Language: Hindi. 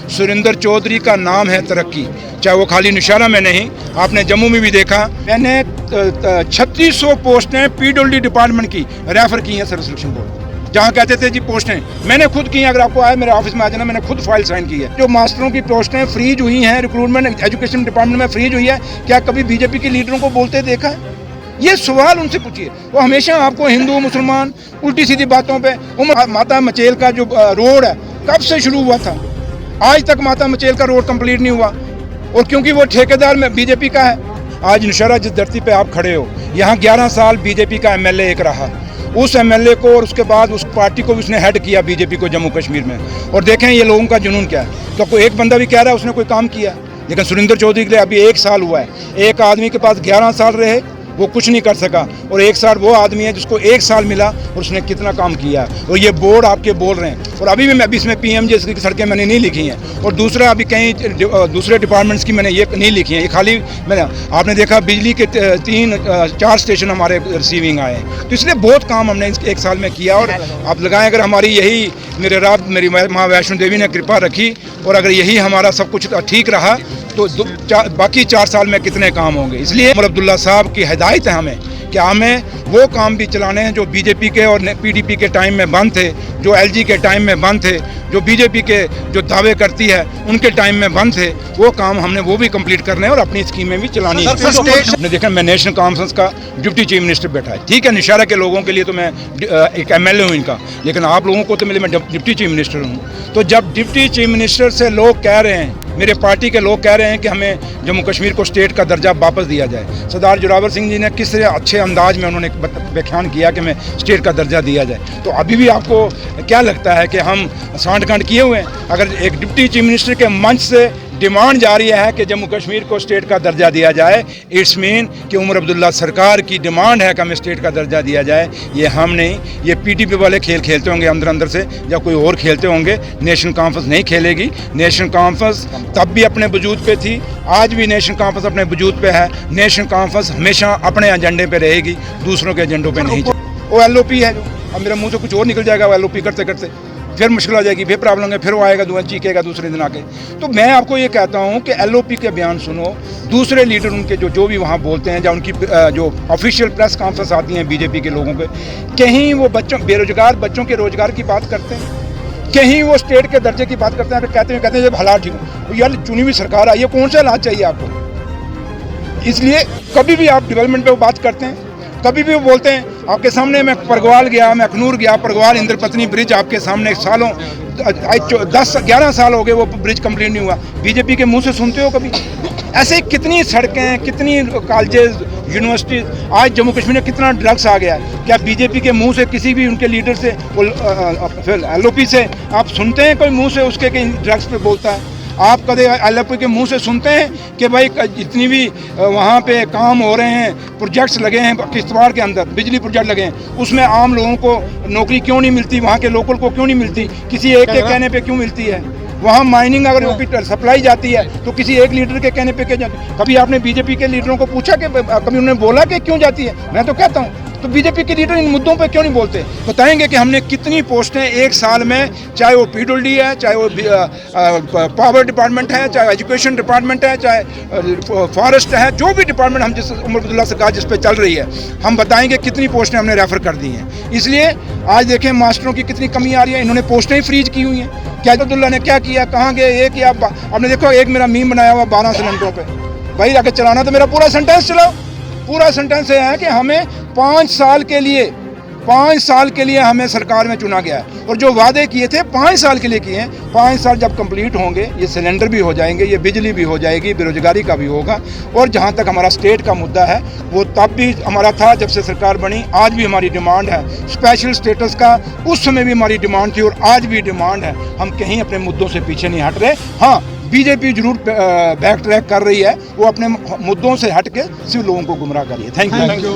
सुरेंद्र चौधरी का नाम है तरक्की, चाहे वो खाली नौशहरा में नहीं, आपने जम्मू में भी देखा। मैंने 3600 पोस्टें पीडब्ल्यूडी डिपार्टमेंट की रेफर की हैं सर्विस सिलेक्शन बोर्ड, जहाँ कहते थे जी पोस्टें मैंने खुद की हैं। अगर आपको आए मेरे ऑफिस में आ जाना, मैंने खुद फाइल साइन की है। जो मास्टरों की पोस्टें फ्रीज हुई हैं, रिक्रूटमेंट एजुकेशन डिपार्टमेंट में फ्रीज हुई है, क्या कभी बीजेपी के लीडरों को बोलते देखा है? ये सवाल उनसे पूछिए। वो हमेशा आपको हिंदू मुसलमान उल्टी सीधी बातों पे। माता मचेल का जो रोड है कब से शुरू हुआ था, आज तक माता मचेल का रोड कंप्लीट नहीं हुआ, और क्योंकि वो ठेकेदार में बीजेपी का है। आज नौशहरा जिस धरती पे आप खड़े हो, यहाँ 11 साल बीजेपी का एमएलए एक रहा, उस एमएलए को और उसके बाद उस पार्टी को भी उसने हेड किया बीजेपी को जम्मू कश्मीर में। और देखें ये लोगों का जुनून क्या है। तो कोई एक बंदा भी कह रहा है उसने कोई काम किया, लेकिन सुरेंद्र चौधरी के लिए अभी 1 साल हुआ है। एक आदमी के पास 11 साल रहे, वो कुछ नहीं कर सका, और 1 साल वो आदमी है जिसको 1 साल मिला और उसने कितना काम किया। और ये बोर्ड आपके बोल रहे हैं, और अभी भी मैं इसमें पीएमजे की सड़कें मैंने नहीं लिखी हैं, और दूसरा अभी कहीं दूसरे डिपार्टमेंट्स की मैंने ये नहीं लिखी हैं। ये खाली मैंने, आपने देखा बिजली के 3-4 स्टेशन हमारे रिसीविंग आए हैं। तो इसलिए बहुत काम हमने 1 साल में किया। और आप लगाएं, अगर हमारी यही मेरी माँ वैष्णो देवी ने कृपा रखी, और अगर यही हमारा सब कुछ ठीक रहा, तो बाकी 4 साल में कितने काम होंगे। इसलिए उमर अब्दुल्ला साहब की हिदायत है हमें कि हमें वो काम भी चलाने हैं जो बीजेपी के और पीडीपी के टाइम में बंद थे, जो एलजी के टाइम में बंद थे, जो बीजेपी के जो दावे करती है उनके टाइम में बंद थे। वो काम हमने वो भी कंप्लीट करने हैं और अपनी स्कीमें भी चलानी है। आपने देखा मैं नेशनल कॉन्फ्रेंस का डिप्टी चीफ मिनिस्टर बैठा है, ठीक है, नौशहरा के लोगों के लिए तो मैं एक एमएलए हूँ इनका, लेकिन आप लोगों को तो मैं डिप्टी चीफ मिनिस्टर हूँ। तो जब डिप्टी चीफ मिनिस्टर से लोग कह रहे हैं, मेरे पार्टी के लोग कह रहे हैं कि हमें जम्मू कश्मीर को स्टेट का दर्जा वापस दिया जाए, सरदार जोरावर सिंह जी ने किस अच्छे अंदाज में उन्होंने व्याख्यान किया कि हमें स्टेट का दर्जा दिया जाए। तो अभी भी आपको क्या लगता है कि हम सांठ-गांठ किए हुए हैं? अगर एक डिप्टी चीफ मिनिस्टर के मंच से डिमांड जारी है कि जम्मू कश्मीर को स्टेट का दर्जा दिया जाए, इट्स मीन कि उमर अब्दुल्ला सरकार की डिमांड है कि हमें स्टेट का दर्जा दिया जाए। ये हम नहीं, ये पीडीपी वाले खेल खेलते होंगे अंदर से, या कोई और खेलते होंगे। नेशनल कॉन्फ्रेंस नहीं खेलेगी। नेशनल कॉन्फ्रेंस तब भी अपने वजूद पे थी, आज भी नेशनल कॉन्फ्रेंस अपने वजूद पे है। नेशनल कॉन्फ्रेंस हमेशा अपने एजेंडे पे रहेगी, दूसरों के एजेंडों पे नहीं। वो एलओपी है, अब मेरे मुँह से कुछ और निकल जाएगा, वो एलओपी करते करते फिर मुश्किल हो जाएगी, फिर प्रॉब्लम है, फिर वो आएगा चीखेगा दूसरे दिन आके। तो मैं आपको ये कहता हूँ कि एलओपी के बयान सुनो, दूसरे लीडर उनके जो भी वहाँ बोलते हैं, या उनकी जो ऑफिशियल प्रेस कॉन्फ्रेंस आती हैं बीजेपी के लोगों के, कहीं वो बेरोजगार बच्चों के रोजगार की बात करते हैं, कहीं वो स्टेट के दर्जे की बात करते हैं। तो कहते हैं जब हालात ठीक हो, यार चुनी हुई सरकार आई है, कौन सा हालात चाहिए आपको? इसलिए कभी भी आप डेवलपमेंट पे वो बात करते हैं, कभी भी वो बोलते हैं। आपके सामने मैं परगवाल गया, मैं अखनूर गया, परगवाल इंद्रपत्नी ब्रिज आपके सामने सालों 10-11 साल हो गए वो ब्रिज कंप्लीट नहीं हुआ। बीजेपी के मुंह से सुनते हो कभी? ऐसे कितनी सड़कें, कितनी कॉलेजेस, यूनिवर्सिटीज, आज जम्मू कश्मीर में कितना ड्रग्स आ गया है। क्या बीजेपी के मुंह से किसी भी उनके लीडर से, एलओपी से आप सुनते हैं कोई मुंह से उसके कि ड्रग्स पे बोलता है? आप कदे एलओपी के मुंह से सुनते हैं कि भाई जितनी भी वहाँ पे काम हो रहे हैं, प्रोजेक्ट्स लगे हैं किश्तवाड़ के अंदर, बिजली प्रोजेक्ट लगे हैं, उसमें आम लोगों को नौकरी क्यों नहीं मिलती? वहाँ के लोकल को क्यों नहीं मिलती? किसी एक के कहने पे क्यों मिलती है? वहाँ माइनिंग अगर सप्लाई जाती है तो किसी एक लीडर के कहने पे क्यों जाती है? कभी आपने बीजेपी के लीडरों को पूछा कि कभी उन्होंने बोला कि क्यों जाती है? मैं तो कहता हूँ, तो बीजेपी के लीडर इन मुद्दों पे क्यों नहीं बोलते? बताएंगे कि हमने कितनी पोस्टें 1 साल में, चाहे वो पीडब्ल्यूडी है, चाहे वो पावर डिपार्टमेंट है, चाहे एजुकेशन डिपार्टमेंट है, चाहे फॉरेस्ट है, जो भी डिपार्टमेंट हम जिस उमर अब्दुल्ला सरकार जिस पे चल रही है, हम बताएंगे कितनी पोस्टें हमने रेफर कर दी हैं। इसलिए आज देखें मास्टरों की कितनी कमी आ रही है, इन्होंने पोस्टें ही फ्रीज की हुई हैं। क्या अब्दुल्ला ने क्या किया, कहाँ गए, ये किया? आपने देखो एक मेरा मीम बनाया हुआ 12 सिलेंडरों पे, भाई अगर चलाना तो मेरा पूरा सेंटेंस चलाओ। पूरा सेंटेंस ये है कि हमें 5 साल के लिए हमें सरकार में चुना गया है, और जो वादे किए थे 5 साल के लिए किए हैं। 5 साल जब कंप्लीट होंगे, ये सिलेंडर भी हो जाएंगे, ये बिजली भी हो जाएगी, बेरोजगारी का भी होगा। और जहाँ तक हमारा स्टेट का मुद्दा है, वो तब भी हमारा था जब से सरकार बनी, आज भी हमारी डिमांड है स्पेशल स्टेटस का। उस समय भी हमारी डिमांड थी और आज भी डिमांड है। हम कहीं अपने मुद्दों से पीछे नहीं हट रहे। हाँ, बीजेपी जरूर बैक ट्रैक कर रही है, वो अपने मुद्दों से हट के सिर्फ लोगों को गुमराह कर रही है। Thank you.